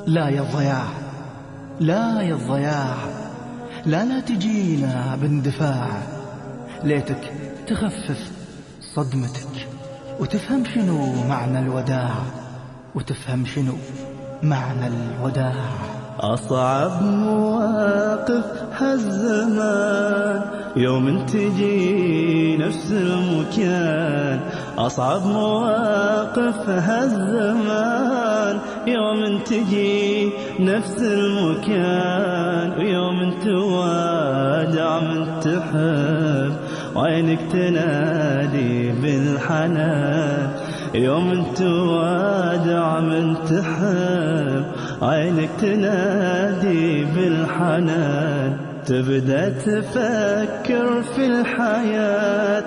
لا يا الضياع، لا يا الضياع، لا تجينا باندفاع. ليتك تخفف صدمتك وتفهم شنو معنى الوداع، وتفهم شنو معنى الوداع. أصعب مواقف هالزمان يوم تجي نفس المكان. أصعب مواقف هالزمان يوم تجي نفس المكان. ويوم توادع من تحب وعينك تنادي بالحنان. يوم توادع من تحب عينك تنادي بالحنان. تبدأ تفكر في الحياة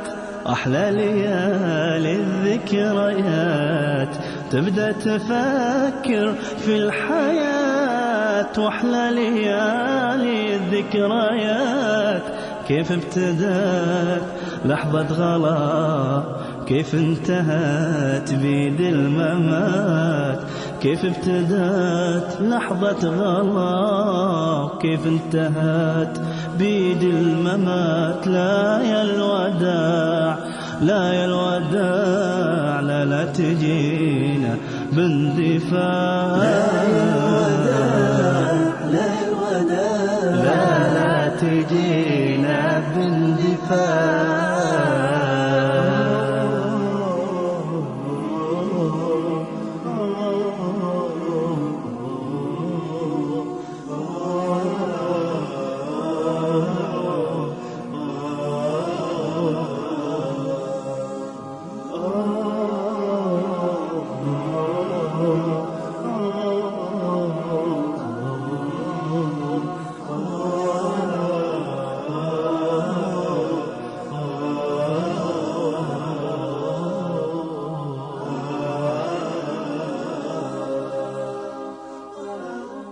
أحلى ليالي الذكريات. تبدأ تفكر في الحياة وأحلى ليالي الذكريات. كيف ابتدت لحظة غلا، كيف انتهت بيد الممات. كيف ابتدت لحظة غلا، كيف انتهت بيد الممات. لا يا الوداع، لا يا الوداع، لا تجينا باندفاع. لا يا الوداع، لا يا الوداع، لا تجينا باندفاع.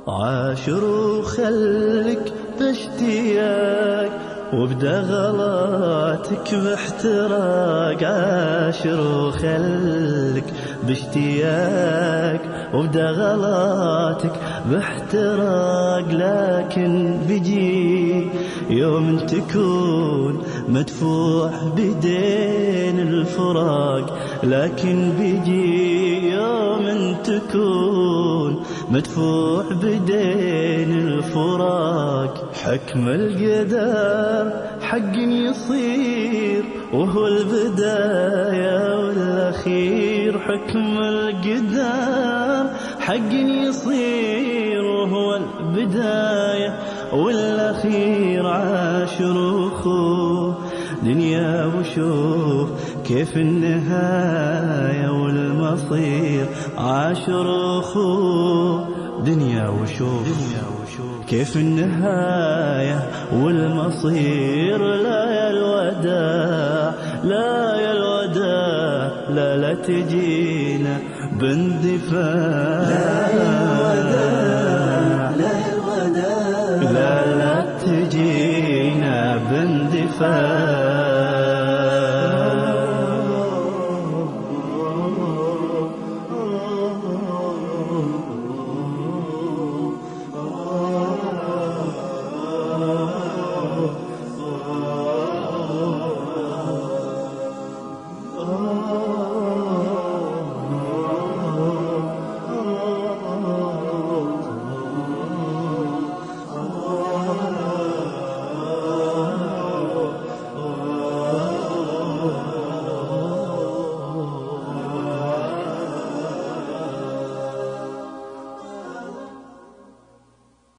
عاشر وخلك باشتياق وابدأ غلاتك باحتراق. عاشر وخلك باشتياق وابدأ غلاتك باحتراق. لكن بيجي يوم تكون مدفوع بدين الفراق. لكن بيجي يوم تكون مدفوع بدين الفراق. حكم القدر حق يصير وهو البداية والأخير. حكم القدر حق يصير وهو البداية والأخير. عاشر أخوه دنيا وشوف كيف النهاية والمصير. عاشر أخوه دنيا وشوف كيف النهاية والمصير. لا يا الوداع، لا يا الوداع، لا تجينا باندفاع. لا يا الوداع، لا يا الوداع، لا تجينا باندفاع.